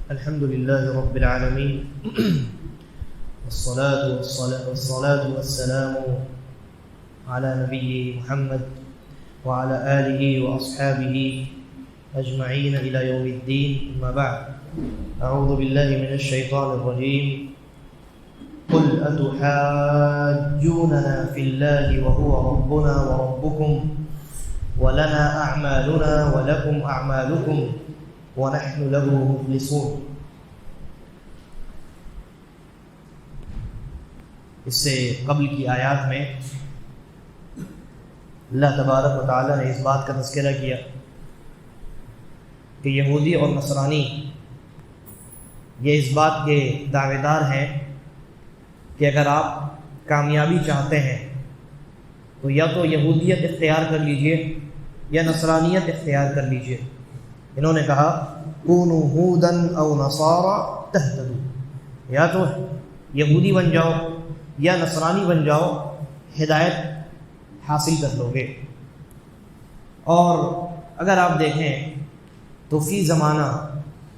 الحمد لله رب العالمين والصلاة والسلام على نبي محمد وعلى آله وأصحابه أجمعين إلى يوم الدين. أما بعد، أعوذ بالله من الشيطان الرجيم. قل أتحاجوننا في الله وهو ربنا وربكم ولنا أعمالنا ولكم أعمالكم ونحن له مخلصون. اس سے قبل کی آیات میں اللہ تبارک و تعالیٰ نے اس بات کا تذکرہ کیا کہ یہودی اور نصرانی یہ اس بات کے دعوے دار ہیں کہ اگر آپ کامیابی چاہتے ہیں تو یا تو یہودیت اختیار کر لیجئے یا نصرانیت اختیار کر لیجئے. انہوں نے کہا کونوا ہوداً او نصارا تہتدوا، یا تو یہودی بن جاؤ یا نصرانی بن جاؤ، ہدایت حاصل کر لو گے. اور اگر آپ دیکھیں تو فی زمانہ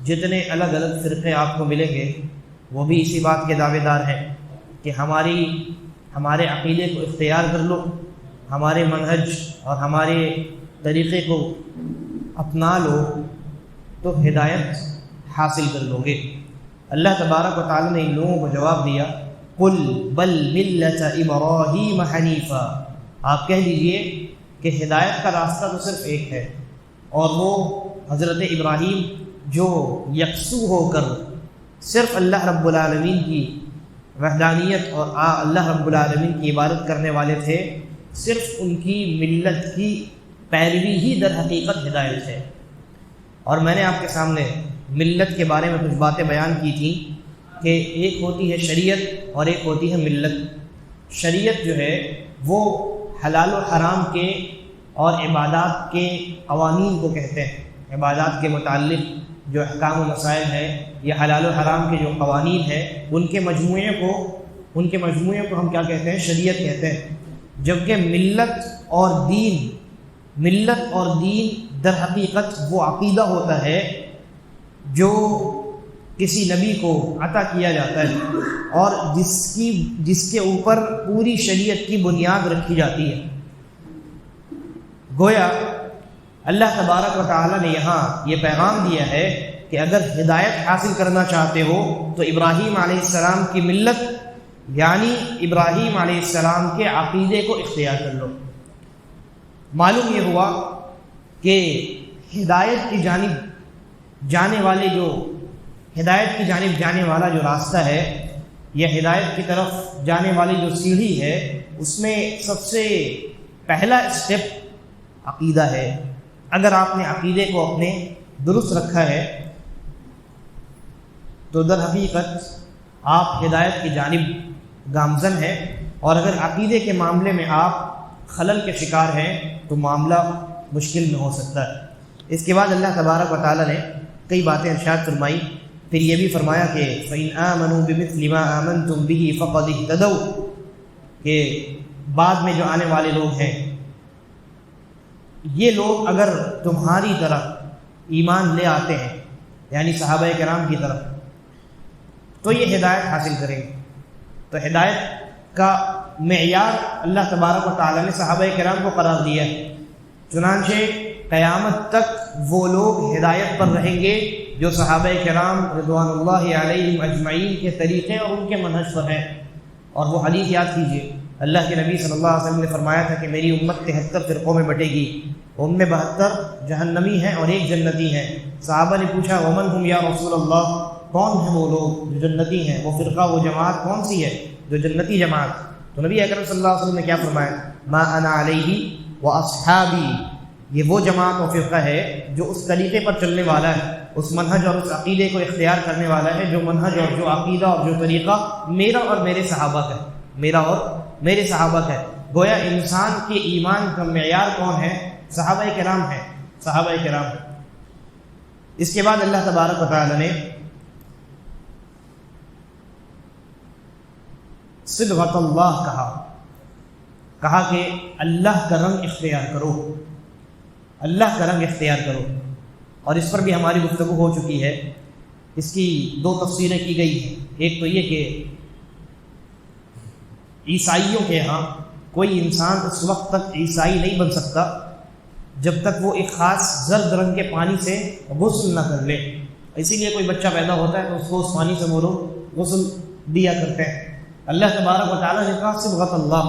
جتنے الگ الگ فرقے آپ کو ملیں گے وہ بھی اسی بات کے دعوے دار ہیں کہ ہمارے عقیدے کو اختیار کر لو، ہمارے منہج اور ہمارے طریقے کو اپنا لو تو ہدایت حاصل کر لو گے. اللہ تبارک و تعالی نے ان لوگوں کو جواب دیا قل بل ملت ابراہیم حنیفا، آپ کہہ دیجئے کہ ہدایت کا راستہ تو صرف ایک ہے اور وہ حضرت ابراہیم جو یکسو ہو کر صرف اللہ رب العالمین کی وحدانیت اور اللہ رب العالمین کی عبادت کرنے والے تھے، صرف ان کی ملت کی پیروی ہی در حقیقت ہدایت ہے. اور میں نے آپ کے سامنے ملت کے بارے میں کچھ باتیں بیان کی تھیں کہ ایک ہوتی ہے شریعت اور ایک ہوتی ہے ملت. شریعت جو ہے وہ حلال و حرام کے اور عبادات کے قوانین کو کہتے ہیں. عبادات کے متعلق جو احکام و مسائل ہیں یا حلال و حرام کے جو قوانین ہیں ان کے مجموعے کو ہم کیا کہتے ہیں؟ شریعت کہتے ہیں. جبکہ ملت اور دین در حقیقت وہ عقیدہ ہوتا ہے جو کسی نبی کو عطا کیا جاتا ہے اور جس کے اوپر پوری شریعت کی بنیاد رکھی جاتی ہے. گویا اللہ تبارک و تعالی نے یہاں یہ پیغام دیا ہے کہ اگر ہدایت حاصل کرنا چاہتے ہو تو ابراہیم علیہ السلام کی ملت یعنی ابراہیم علیہ السلام کے عقیدے کو اختیار کر لو. معلوم یہ ہوا کہ ہدایت کی جانب جانے والا جو راستہ ہے یا ہدایت کی طرف جانے والی جو سیڑھی ہے اس میں سب سے پہلا اسٹیپ عقیدہ ہے. اگر آپ نے عقیدے کو اپنے درست رکھا ہے تو در حقیقت آپ ہدایت کی جانب گامزن ہیں، اور اگر عقیدے کے معاملے میں آپ خلل کے شکار ہیں تو معاملہ مشکل میں ہو سکتا ہے. اس کے بعد اللہ تبارک و تعالی نے کئی باتیں ارشاد فرمائی. پھر یہ بھی فرمایا کہ فَإِنْ آمَنُوا بِمِثْلِ مَا آمَنْتُمْ بِهِ فَقَدِ اهْتَدَوْا، کہ بعد میں جو آنے والے لوگ ہیں یہ لوگ اگر تمہاری طرح ایمان لے آتے ہیں یعنی صحابہ کرام کی طرف تو یہ ہدایت حاصل کریں گے. تو ہدایت کا معیار اللہ تبارک و تعالی نے صحابہ کرام کو قرار دیا ہے. چنانچہ قیامت تک وہ لوگ ہدایت پر رہیں گے جو صحابہ کرام رضوان اللہ علیہم اجمعین کے طریقے اور ان کے منہج پر ہیں. اور وہ حدیث یاد کیجیے، اللہ کے نبی صلی اللہ علیہ وسلم نے فرمایا تھا کہ میری امت 73 فرقوں میں بٹے گی، ان میں 72 جہنمی ہیں اور 1 جنتی ہیں. صحابہ نے پوچھا ومن ہم یا رسول اللہ، کون ہیں وہ لوگ جو جنتی ہیں؟ وہ فرقہ وہ جماعت کون سی ہے جو جنتی جماعت؟ تو نبی اکرم صلی اللہ علیہ وسلم نے کیا فرمایا؟ ما انا علیہ واصحابی، یہ وہ جماعت و فرقہ ہے جو اس طریقے پر چلنے والا ہے، اس منہج اور اس عقیدے کو اختیار کرنے والا ہے جو منہج اور جو عقیدہ اور جو طریقہ میرا اور میرے صحابہ کا ہے. گویا انسان کے ایمان کا معیار کون ہے؟ صحابہ کرام ہیں. اس کے بعد اللہ تبارک و تعالی نے صبغۃ اللہ کہا کہ اللہ کا رنگ اختیار کرو، اللہ کا رنگ اختیار کرو. اور اس پر بھی ہماری گفتگو ہو چکی ہے اس کی دو تفسیریں کی گئی ہیں۔ ایک تو یہ کہ عیسائیوں کے ہاں کوئی انسان اس وقت تک عیسائی نہیں بن سکتا جب تک وہ ایک خاص زرد رنگ کے پانی سے غسل نہ کر لے، اسی لیے کوئی بچہ پیدا ہوتا ہے تو اس کو اس پانی سے وہ لوگ غسل دیا کرتے ہیں۔ اللہ تبارک و تعالیٰ نے کہا صبغۃ اللہ،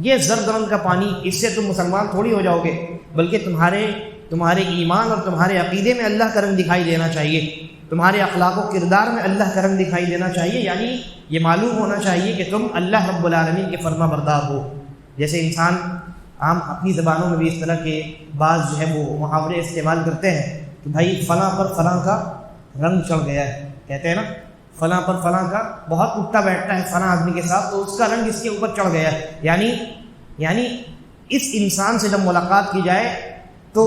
یہ زرد رنگ کا پانی، اس سے تم مسلمان تھوڑی ہو جاؤ گے، بلکہ تمہارے ایمان اور تمہارے عقیدے میں اللہ کا رنگ دکھائی دینا چاہیے، تمہارے اخلاق و کردار میں اللہ کا رنگ دکھائی دینا چاہیے، یعنی یہ معلوم ہونا چاہیے کہ تم اللہ رب العالمین کے فرما بردار ہو۔ جیسے انسان عام اپنی زبانوں میں بھی اس طرح کے بعض جو ہے وہ محاورے استعمال کرتے ہیں کہ بھائی فلاں پر فلاں کا رنگ چڑھ گیا ہے، کہتے ہیں نا فلاں پر فلاں کا بہت اٹھتا بیٹھتا ہے فلاں آدمی کے ساتھ تو اس کا رنگ اس کے اوپر چڑھ گیا ہے، یعنی اس انسان سے جب ملاقات کی جائے تو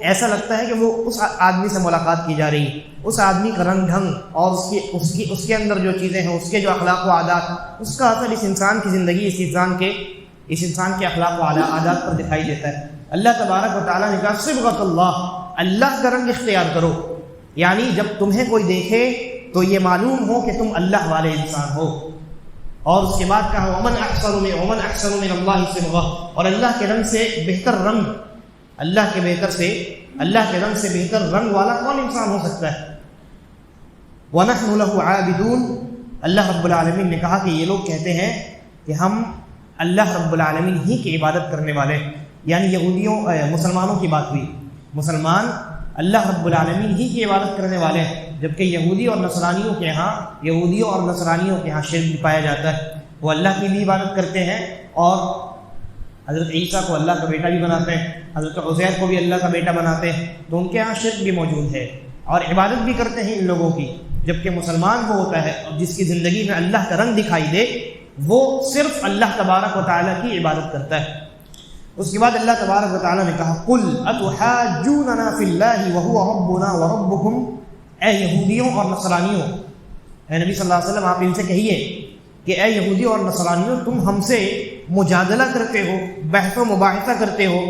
ایسا لگتا ہے کہ وہ اس آدمی سے ملاقات کی جا رہی ہے، اس آدمی کا رنگ ڈھنگ اور اس کے اندر جو چیزیں ہیں، اس کے جو اخلاق و عادات، اس کا اثر اس انسان کی زندگی، اس انسان کے اخلاق و عادات پر دکھائی دیتا ہے۔ اللہ تبارک و تعالیٰ نے کہا صبغۃ اللہ، اللہ کا رنگ اختیار کرو، یعنی جب تمہیں کوئی دیکھے تو یہ معلوم ہو کہ تم اللہ والے انسان ہو۔ اور اس کے بعد کہا ومن احسن من اللہ صبغہ، اور اللہ کے رنگ سے بہتر رنگ، اللہ کے رنگ سے بہتر رنگ والا کون انسان ہو سکتا ہے؟ وَنَحْنُ لَهُ عَابِدُونَ، اللہ رب العالمین نے کہا کہ یہ لوگ کہتے ہیں کہ ہم اللہ رب العالمین ہی کی عبادت کرنے والے، یعنی مسلمانوں کی بات ہوئی، مسلمان اللہ رب العالمین ہی کی عبادت کرنے والے ہیں، جبکہ یہودیوں اور نصرانیوں کے ہاں شرک بھی پایا جاتا ہے، وہ اللہ کی بھی عبادت کرتے ہیں اور حضرت عیسیٰ کو اللہ کا بیٹا بھی بناتے ہیں، حضرت عزیر کو بھی اللہ کا بیٹا بناتے ہیں، تو ان کے ہاں شرک بھی موجود ہے اور عبادت بھی کرتے ہیں ان لوگوں کی، جبکہ مسلمان وہ ہوتا ہے اور جس کی زندگی میں اللہ کا رنگ دکھائی دے وہ صرف اللہ تبارک و تعالیٰ کی عبادت کرتا ہے۔ اس کے بعد اللہ تبارک و تعالیٰ نے کہا قُلْ أَتُحَاجُّونَنَا فِي اللَّهِ وَهُوَ رَبُّنَا وَرَبُّكُمْ، اے یہودیوں اور نصرانیوں، اے نبی صلی اللہ علیہ وسلم آپ ان سے کہیے کہ اے یہودیوں اور نصرانیوں، تم ہم سے مجادلہ کرتے ہو، بحث و مباحثہ کرتے ہو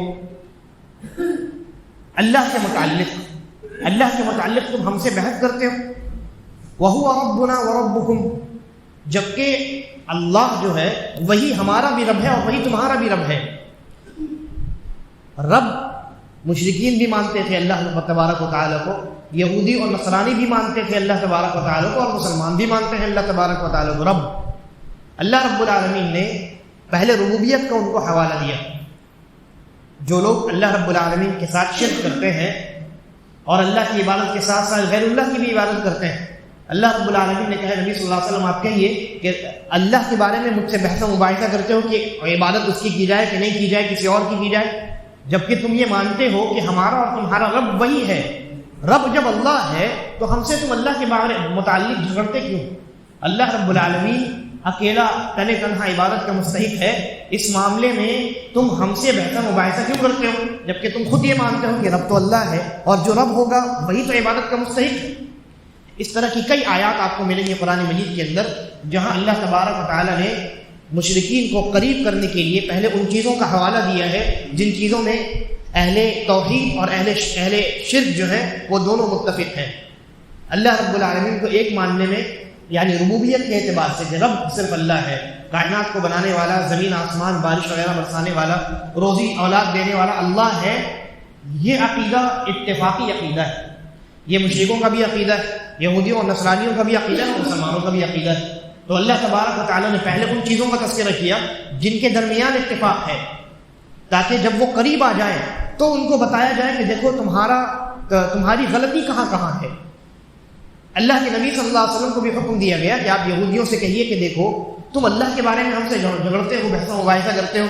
اللہ کے متعلق تم ہم سے بحث کرتے ہو، وَهُوَ رَبُّنَا وَرَبُّكُمْ، جبکہ اللہ جو ہے وہی ہمارا بھی رب ہے اور وہی تمہارا بھی رب ہے۔ رب مشرکین بھی مانتے تھے اللہ تبارک و تعالیٰ کو، یہودی اور نصرانی بھی مانتے تھے اللہ تبارک و تعالیٰ کو، اور مسلمان بھی مانتے ہیں اللہ تبارک و تعالیٰ کو رب۔ اللہ رب العالمین نے پہلے ربوبیت کا ان کو حوالہ دیا، جو لوگ اللہ رب العالمین کے ساتھ شرک کرتے ہیں اور اللہ کی عبادت کے ساتھ ساتھ غیر اللہ کی بھی عبادت کرتے ہیں، اللہ رب العالمین نے کہا نبی صلی اللہ علیہ وسلم آپ کہیے کہ اللہ کے بارے میں مجھ سے بحث و مباحثہ کرتے ہو کہ عبادت اس کی جائے کہ نہیں کی جائے، کسی اور کی جائے، جبکہ تم یہ مانتے ہو کہ ہمارا اور تمہارا رب وہی ہے۔ رب جب اللہ ہے تو ہم سے تم اللہ کے بارے متعلق جھگڑتے کیوں؟ اللہ رب العالمین اکیلا تنہا عبادت کا مستحق ہے، اس معاملے میں تم ہم سے بحث و مباحثہ کیوں کرتے ہو جبکہ تم خود یہ مانتے ہو کہ رب تو اللہ ہے اور جو رب ہوگا وہی تو عبادت کا مستحق ہے۔ اس طرح کی کئی آیات آپ کو ملیں گے قرآن مجید کے اندر جہاں اللہ تبارک و تعالیٰ نے مشرکین کو قریب کرنے کے لیے پہلے ان چیزوں کا حوالہ دیا ہے جن چیزوں میں اہل توحید اور اہل شرک جو ہے وہ دونوں متفق ہیں۔ اللہ رب العالمین کو ایک ماننے میں یعنی ربوبیت کے اعتبار سے کہ رب صرف اللہ ہے، کائنات کو بنانے والا، زمین آسمان بارش وغیرہ برسانے والا، روزی اولاد دینے والا اللہ ہے، یہ عقیدہ اتفاقی عقیدہ ہے، یہ مشرکوں کا بھی عقیدہ ہے، یہودیوں اور نصرانیوں کا بھی عقیدہ ہے اور مسلمانوں کا بھی عقیدہ ہے۔ تو اللہ تبارک و تعالیٰ نے پہلے ان چیزوں کا تذکرہ کیا جن کے درمیان اتفاق ہے، تاکہ جب وہ قریب آ جائیں تو ان کو بتایا جائے کہ دیکھو تمہاری غلطی کہاں ہے۔ اللہ کے نبی صلی اللہ علیہ وسلم کو بھی حکم دیا گیا کہ آپ یہودیوں سے کہیے کہ دیکھو تم اللہ کے بارے میں ہم سے جھگڑتے ہو، بحث و مباحثہ کرتے ہو،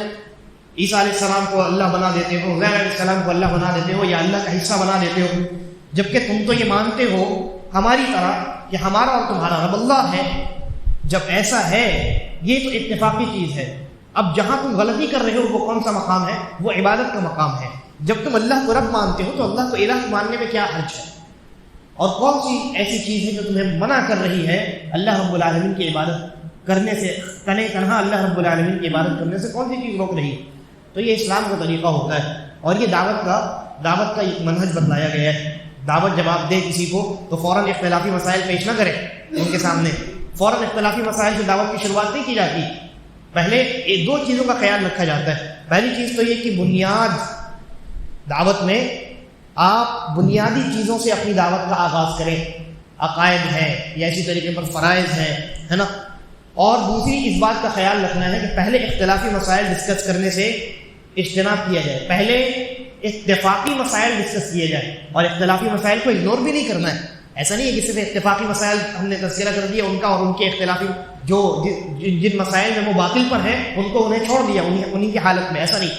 عیسیٰ علیہ السلام کو اللہ بنا دیتے ہو، عزیر علیہ السلام کو اللہ بنا دیتے ہو یا اللہ کا حصہ بنا دیتے ہو، جبکہ تم تو یہ مانتے ہو ہماری طرح کہ ہمارا اور تمہارا رب اللہ ہے۔ جب ایسا ہے یہ تو اتفاقی چیز ہے۔ اب جہاں تم غلطی کر رہے ہو وہ کون سا مقام ہے؟ وہ عبادت کا مقام ہے۔ جب تم اللہ کو رب مانتے ہو تو اللہ کو الہ ماننے میں کیا حرج ہے؟ اور کون سی ایسی چیز ہے جو تمہیں منع کر رہی ہے اللہ رب العالمین کی عبادت کرنے سے؟ تنہا اللہ رب العالمین کی عبادت کرنے سے کون سی چیز روک رہی ہے؟ تو یہ اسلام کا طریقہ ہوتا ہے اور یہ دعوت کا ایک منہج بتلایا گیا ہے۔ دعوت جب آپ دیں کسی کو تو فوراً اختلافی مسائل پیش نہ کریں ان کے سامنے، فوراً اختلافی مسائل سے دعوت کی شروعات نہیں کی جاتی. پہلے دو چیزوں کا خیال رکھا جاتا ہے. پہلی چیز تو یہ کہ بنیاد دعوت میں آپ بنیادی چیزوں سے اپنی دعوت کا آغاز کریں، عقائد ہے یا اسی طریقے پر فرائض ہے نا. اور دوسری اس بات کا خیال رکھنا ہے کہ پہلے اختلافی مسائل ڈسکس کرنے سے اجتناب کیا جائے، پہلے اتفاقی مسائل ڈسکس کیے جائیں، اور اختلافی مسائل کو اگنور بھی نہیں کرنا ہے. ایسا نہیں ہے کہ صرف اتفاقی مسائل ہم نے تذکرہ کر دیا ان کا، اور ان کے اختلافی جو جن مسائل میں وہ باطل پر ہیں ان کو انہیں چھوڑ دیا انہیں کی حالت میں، ایسا نہیں.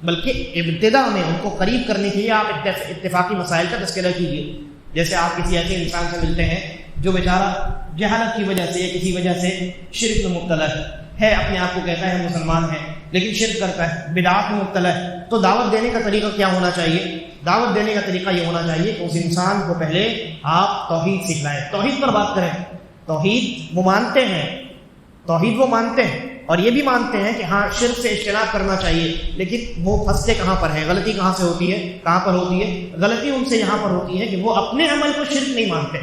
بلکہ ابتدا میں ان کو قریب کرنے کے لیے آپ اتفاقی مسائل کا تذکرہ کیجیے. جیسے آپ کسی ایسے انسان سے ملتے ہیں جو بیچارہ جہالت کی وجہ سے یا کسی وجہ سے شرک میں مبتلا ہے، اپنے آپ کو کہتا ہے مسلمان ہے لیکن شرک کرتا ہے، بدعات میں مبتلا ہے، تو دعوت دینے کا طریقہ کیا ہونا چاہیے؟ دعوت دینے کا طریقہ یہ ہونا چاہیے کہ اس انسان کو پہلے آپ توحید سکھلائیں، توحید پر بات کریں. توحید وہ مانتے ہیں اور یہ بھی مانتے ہیں کہ ہاں شرک سے اجتناب کرنا چاہیے، لیکن وہ پھنستے کہاں پر ہیں، غلطی کہاں سے ہوتی ہے، کہاں پر ہوتی ہے؟ غلطی ان سے یہاں پر ہوتی ہے کہ وہ اپنے عمل کو شرک نہیں مانتے.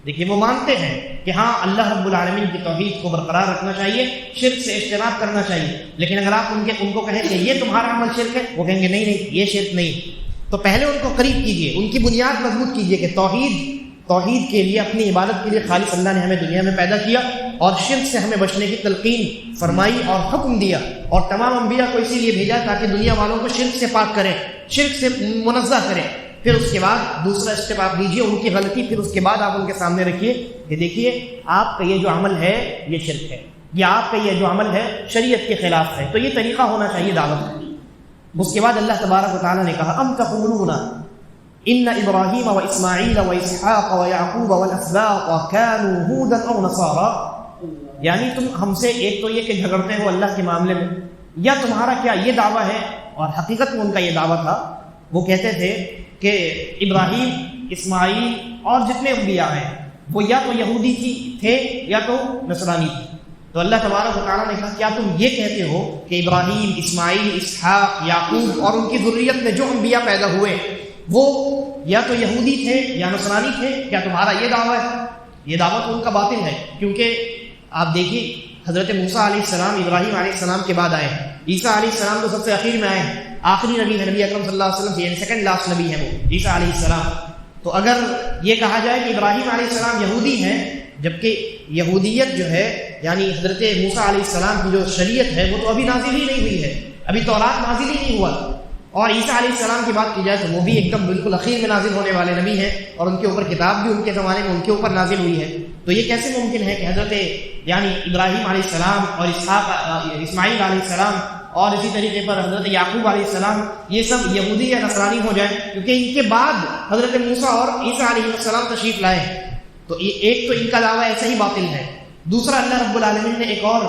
دیکھیے وہ مانتے ہیں کہ ہاں اللہ رب العالمین کی توحید کو برقرار رکھنا چاہیے، شرک سے اجتناب کرنا چاہیے، لیکن اگر آپ ان کو کہیں کہ یہ تمہارا عمل شرک ہے، وہ کہیں گے نہیں یہ شرک نہیں. تو پہلے ان کو قریب کیجیے، ان کی بنیاد مضبوط کیجیے کہ توحید کے لیے، اپنی عبادت کے لیے خالص اللہ نے ہمیں دنیا میں پیدا کیا اور شرک سے ہمیں بچنے کی تلقین فرمائی اور حکم دیا، اور تمام انبیاء کو اسی لیے بھیجا تاکہ دنیا والوں کو شرک سے پاک کریں، شرک سے منزہ کریں. پھر اس کے بعد دوسرا اسٹیپ آپ لیجیے ان کی غلطی، پھر اس کے بعد آپ ان کے سامنے رکھیے کہ دیکھیے آپ کا یہ جو عمل ہے یہ شرک ہے، یا آپ کا یہ جو عمل ہے شریعت کے خلاف ہے. تو یہ طریقہ ہونا چاہیے دعوت کا. اس کے بعد اللہ تبارک و تعالیٰ نے کہا ام تقولون ان ابراہیم و اسماعیل و اسحاق و یعقوب والاسباط كانوا هودا او نصارى، یعنی تم ہم سے ایک تو یہ کہ جھگڑتے ہو اللہ کے معاملے میں، یا تمہارا کیا یہ دعویٰ ہے؟ اور حقیقت میں ان کا یہ دعویٰ تھا، وہ کہتے تھے کہ ابراہیم، اسماعیل اور جتنے انبیاء ہیں وہ یا تو یہودی تھے یا تو نصرانی تھے. تو اللہ تبارک و تعالیٰ نے کہا کیا تم یہ کہتے ہو کہ ابراہیم، اسماعیل، اسحاق، یعقوب اور ان کی ذریت میں جو انبیاء پیدا ہوئے وہ یا تو یہودی تھے یا نصرانی تھے؟ کیا تمہارا یہ دعویٰ ہے؟ یہ دعویٰ تو ان کا باطل ہے، کیونکہ آپ دیکھیے حضرت موسیٰ علیہ السلام ابراہیم علیہ السلام کے بعد آئے ہیں، عیسیٰ علیہ السلام تو سب سے اخیر میں آئے ہیں، آخری نبی ہے، نبی اکرم صلی اللہ علیہ وسلم یعنی سیکنڈ لاسٹ نبی ہے وہ عیسیٰ علیہ السلام. تو اگر یہ کہا جائے کہ ابراہیم علیہ السلام یہودی ہیں، جبکہ یہودیت جو ہے یعنی حضرت موسیٰ علیہ السلام کی جو شریعت ہے وہ تو ابھی نازل ہی نہیں ہوئی ہے، ابھی تورات نازل ہی نہیں ہوا. اور عیسیٰ علیہ السلام کی بات کی جائے تو وہ بھی ایک دم بالکل اخیر میں نازل ہونے والے نبی ہیں، اور ان کے اوپر کتاب بھی ان کے زمانے میں ان کے اوپر نازل ہوئی ہے. تو یہ کیسے ممکن ہے کہ حضرت یعنی ابراہیم علیہ السلام اور اسماعیل علیہ السلام اور اسی طریقے پر حضرت یعقوب علیہ السلام یہ سب یہودی یا نصرانی ہو جائیں، کیونکہ ان کے بعد حضرت موسیٰ اور عیسیٰ علیہ السلام تشریف لائے ہیں. تو ایک تو ان کا دعویٰ ایسا ہی باطل ہے. دوسرا اللہ رب العالمین نے ایک اور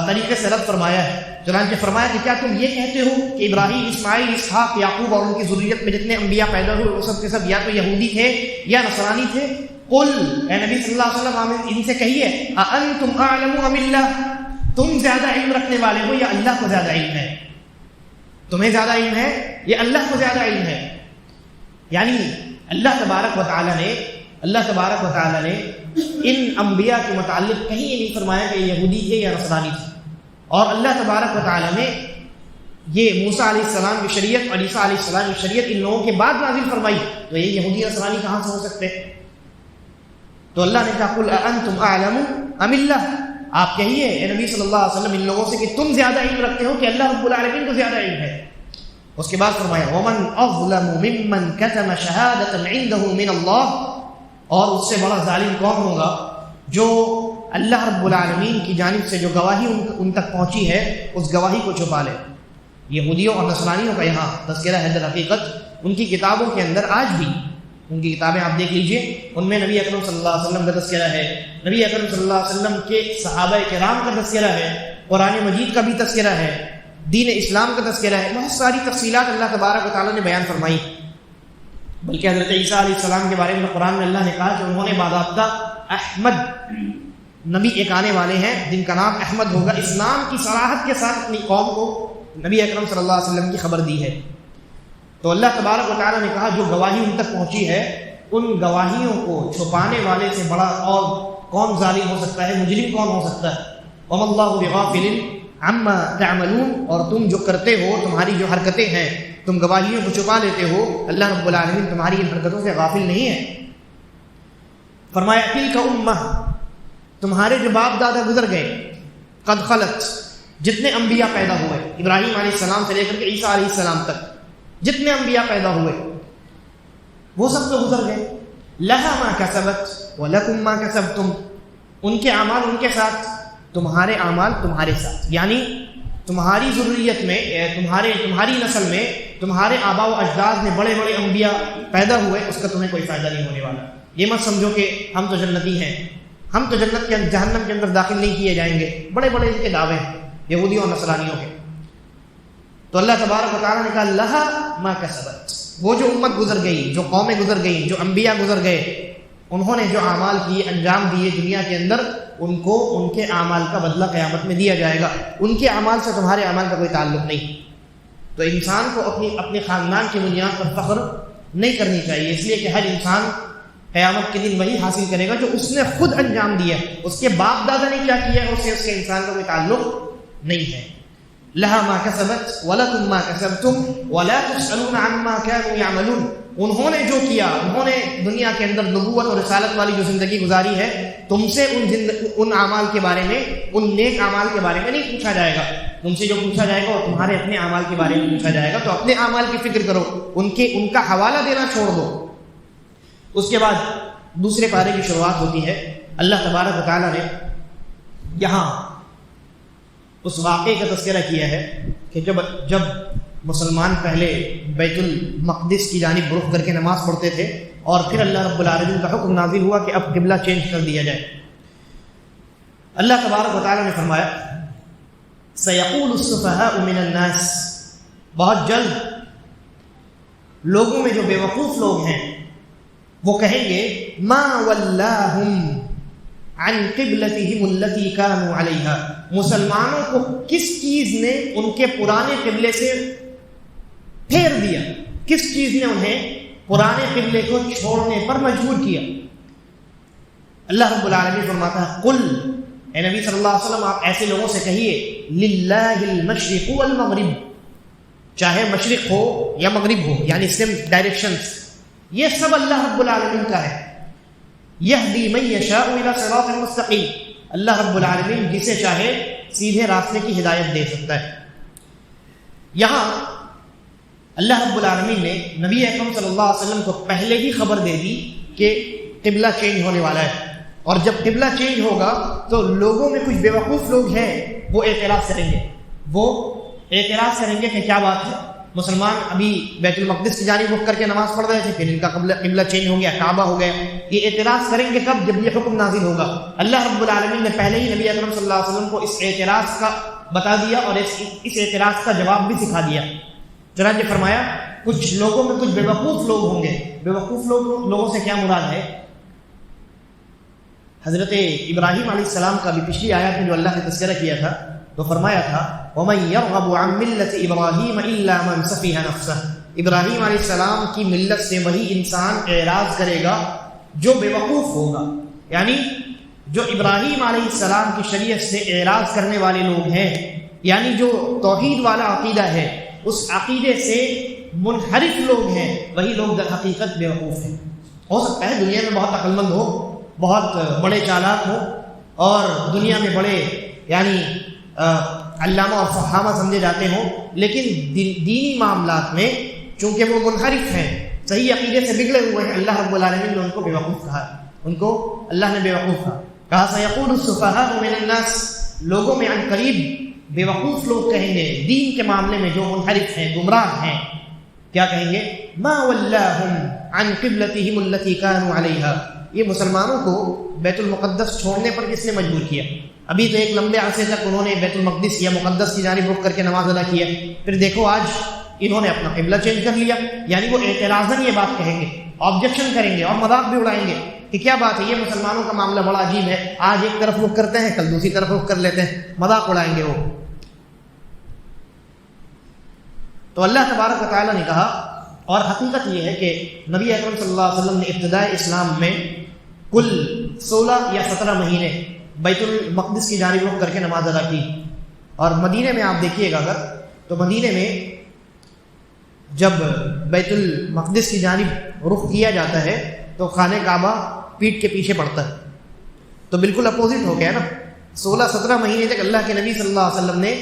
طریقے سے رد فرمایا ہے، چنانچہ فرمایا کہ کیا تم یہ کہتے ہو کہ ابراہیم، اسماعیل، اسحاق، یعقوب اور ان کی ذریت میں جتنے انبیاء پیدا ہوئے وہ سب کے سب یا تو یہودی تھے یا نصرانی تھے؟ قل، اے نبی صلی اللہ علیہ وسلم ان سے کہیے اانتم اعلم ام اللہ، تم زیادہ علم رکھنے والے ہو یا اللہ کو زیادہ علم ہے؟ تمہیں زیادہ علم ہے یا اللہ کو زیادہ علم ہے؟ یعنی اللہ تبارک و تعالی نے ان انبیاء کے متعلق کہیں یہ نہیں فرمایا کہ یہودی تھے یا نصرانی تھے. اور اللہ تبارک و تعالی نے یہ موسیٰ علیہ السلام کی شریعت اور عیسیٰ علیہ السلام کی شریعت ان لوگوں کے بعد نازل فرمائی، تو یہ یہودی نصرانی کہاں سے ہو سکتے؟ تو اللہ نے کہا قل انتم اعلم ام اللہ، آپ کہیے اے نبی صلی اللہ علیہ وسلم ان لوگوں سے کہ تم زیادہ علم رکھتے ہو کہ اللہ رب العالمین کو زیادہ علم ہے. اس کے بعد فرمایا ومن اظلم ممن كتم شهادة عنده من اللہ، اور اس سے بڑا ظالم کون ہوگا جو اللہ رب العالمین کی جانب سے جو گواہی ان تک پہنچی ہے اس گواہی کو چھپا لے. یہودیوں اور نصرانیوں کا یہاں تذکرہ ہے. در حقیقت ان کی کتابوں کے اندر آج بھی ان کی کتابیں آپ دیکھ لیجئے، ان میں نبی اکرم صلی اللہ علیہ وسلم کا تذکرہ ہے، نبی اکرم صلی اللہ علیہ وسلم کے صحابہ کرام کا تذکرہ ہے، قرآن مجید کا بھی تذکرہ ہے، دین اسلام کا تذکرہ ہے. بہت ساری تفصیلات اللہ تبارک و تعالیٰ نے بیان فرمائی. بلکہ حضرت عیسیٰ علیہ السلام کے بارے میں قرآن میں اللہ نے کہا کہ انہوں نے باضابطہ احمد نبی ایک آنے والے ہیں جن کا نام احمد ہوگا، اسلام کی صراحت کے ساتھ اپنی قوم کو نبی اکرم صلی اللہ علیہ وسلم کی خبر دی ہے. تو اللہ تبارک و تعالیٰ نے کہا جو گواہی ان تک پہنچی ہے ان گواہیوں کو چھپانے والے سے بڑا اور کون ظالم ہو سکتا ہے، مجرم کون ہو سکتا ہے؟ وَمَا اللَّهُ بِغَافِلٍ عَمَّا تَعْمَلُونَ، اور تم جو کرتے ہو، تمہاری جو حرکتیں ہیں، تم گواہیوں کو چھپا لیتے ہو، اللہ رب العالمین تمہاری ان حرکتوں سے غافل نہیں ہے۔ فرمایا تِلْكَ أُمَّةٌ، تمہارے جو باپ دادا گزر گئے، قد خلت، جتنے انبیاء پیدا ہوئے، ابراہیم علیہ السلام سے لے کر کے عیسیٰ علیہ السلام تک جتنے انبیاء پیدا ہوئے وہ سب تو گزر گئے، لہا ما کسبت ولکم ما کسبتم، ان کے اعمال ان کے ساتھ، تمہارے اعمال تمہارے ساتھ، یعنی تمہاری ذریت میں، تمہاری نسل میں، تمہارے آباء و اجداد میں بڑے بڑے انبیاء پیدا ہوئے، اس کا تمہیں کوئی فائدہ نہیں ہونے والا۔ یہ مت سمجھو کہ ہم تو جنتی ہیں، ہم تو جنت کے جہنم کے اندر داخل نہیں کیے جائیں گے، بڑے بڑے ان کے دعوے ہیں یہودیوں اور نصرانیوں کے۔ تو اللہ تبارک و تعالیٰ نے کہا لہا ما کسبت، وہ جو امت گزر گئی، جو قومیں گزر گئی، جو انبیاء گزر گئے، انہوں نے جو اعمال کیے، انجام دیے دنیا کے اندر، ان کو ان کے اعمال کا بدلہ قیامت میں دیا جائے گا۔ ان کے اعمال سے تمہارے اعمال کا کوئی تعلق نہیں۔ تو انسان کو اپنے خاندان کی بنیاد پر فخر نہیں کرنی چاہیے، اس لیے کہ ہر انسان قیامت کے دن وہی حاصل کرے گا جو اس نے خود انجام دیا ہے، اس کے باپ دادا نے کیا کیا ہے، اس کے انسان کا کوئی تعلق نہیں ہے۔ لہا ما کسبت ولکم ما کسبتم ولا تسألون عما كانوا يعملون، انہوں نے جو کیا، انہوں نے دنیا کے اندر نبوت اور رسالت والی جو زندگی گزاری ہے، تم سے ان اعمال کے بارے میں، ان نیک اعمال کے بارے میں نہیں پوچھا جائے گا۔ تم سے جو پوچھا جائے گا وہ تمہارے اپنے اعمال کے بارے میں پوچھا جائے گا، تو اپنے اعمال کی فکر کرو، ان کا حوالہ دینا چھوڑ دو۔ اس کے بعد دوسرے پارے کی شروعات ہوتی ہے۔ اللہ تبارک و تعالیٰ نے یہاں اس واقعے کا تذکرہ کیا ہے کہ جب مسلمان پہلے بیت المقدس کی جانب رخ کر کے نماز پڑھتے تھے، اور پھر اللہ رب العالمین کا حکم نازل ہوا کہ اب قبلہ چینج کر دیا جائے۔ اللہ تبارک و تعالیٰ نے فرمایا سَيَقُولُ السُّفَهَاءُ مِنَ النَّاسِ، بہت جلد لوگوں میں جو بے وقوف لوگ ہیں وہ کہیں گے مَا وَلَّاهُمْ عن قبلتهم التي كانوا عليها، مسلمانوں کو کس چیز نے ان کے پرانے قبلے سے پھیر دیا، کس چیز نے انہیں پرانے قبلے کو چھوڑنے پر مجبور کیا۔ اللہ رب العالمین فرماتا ہے قل، اے نبی صلی اللہ علیہ وسلم آپ ایسے لوگوں سے کہیے للہ المشرق والمغرب، چاہے مشرق ہو یا مغرب ہو، یعنی سیم ڈائریکشنز، یہ سب اللہ رب العالمین کا ہے۔ یہدی من یشاء الی صراط مستقیم، اللہ رب العالمین جسے چاہے سیدھے راستے کی ہدایت دے سکتا ہے۔ یہاں اللہ رب العالمین نے نبی اکرم صلی اللہ علیہ وسلم کو پہلے ہی خبر دے دی کہ قبلہ چینج ہونے والا ہے، اور جب قبلہ چینج ہوگا تو لوگوں میں کچھ بے وقوف لوگ ہیں، وہ اعتراض کریں گے کہ کیا بات ہے، مسلمان ابھی بیت المقدس کی جانب رخ کر کے نماز پڑھ رہے تھے، پھر ان کا قبلہ چینج ہو گیا، کعبہ ہو گیا۔ یہ اعتراض کریں گے کب؟ جب یہ حکم نازل ہوگا۔ اللہ رب العالمین نے پہلے ہی نبی اکرم صلی اللہ علیہ وسلم کو اس اعتراض کا بتا دیا اور اس اعتراض کا جواب بھی سکھا دیا۔ چنانچہ فرمایا کچھ لوگوں میں کچھ بے وقوف لوگ ہوں گے۔ بے وقوف لوگوں سے کیا مراد ہے؟ حضرت ابراہیم علیہ السلام کا بھی پچھلی آیات میں جو اللہ نے تذکرہ کیا تھا تو فرمایا تھا وَمَن يَرْغَبُ عَن مِلَّةِ إِبْرَاهِيمَ إِلَّا مَنْ سَفِهَ نَفْسَهُ، ابراہیم علیہ السلام کی ملت سے وہی انسان اعراض کرے گا جو بے وقوف ہوگا، یعنی جو ابراہیم علیہ السلام کی شریعت سے اعراض کرنے والے لوگ ہیں، یعنی جو توحید والا عقیدہ ہے اس عقیدے سے منحرف لوگ ہیں، وہی لوگ در حقیقت بے وقوف ہیں۔ ہو سکتا ہے دنیا میں بہت عقل مند ہو، بہت بڑے چالاک ہو، اور دنیا میں بڑے یعنی علامہ اور فہامہ سمجھے جاتے ہوں، لیکن دینی معاملات میں چونکہ وہ منحرف ہیں، صحیح عقیدے سے بگڑے ہوئے ہیں، اللہ رب العالمین نے ان کو بے وقوف کہا، ان کو اللہ نے بے وقوف کہا سیقول السفہاء من الناس، لوگوں میں عن قریب بے وقوف لوگ کہیں گے دین کے معاملے میں جو منحرف ہیں، گمراہ ہیں، کیا کہیں گے؟ ما ولاہم عن قبلتہم التی کانوا علیہا، یہ مسلمانوں کو بیت المقدس چھوڑنے پر کس نے مجبور کیا؟ ابھی تو ایک لمبے عرصے تک انہوں نے بیت المقدس یا مقدس کی جانب رخ کر کے نماز ادا کیا، پھر دیکھو آج انہوں نے اپنا قبلہ چینج کر لیا، یعنی وہ اعتراضاً یہ بات کہیں گے، آبجیکشن کریں گے اور مذاق بھی اڑائیں گے کہ کیا بات ہے، یہ مسلمانوں کا معاملہ بڑا عجیب ہے، آج ایک طرف رخ کرتے ہیں کل دوسری طرف رخ کر لیتے ہیں، مذاق اڑائیں گے وہ۔ تو اللہ تبارک و تعالیٰ نے کہا اور حقیقت یہ ہے کہ نبی اکرم صلی اللہ علیہ وسلم نے ابتدائی اسلام میں کل 16 یا 17 مہینے بیت المقدس کی جانب رخ کر کے نماز ادا کی. اور مدینے میں آپ دیکھیے گا اگر تو مدینے میں جب بیت المقدس کی جانب رخ کیا جاتا ہے تو خانہ کعبہ پیٹھ کے پیچھے پڑتا ہے. تو بالکل اپوزٹ ہو گیا نا. 16-17 مہینے تک اللہ کے نبی صلی اللہ علیہ وسلم نے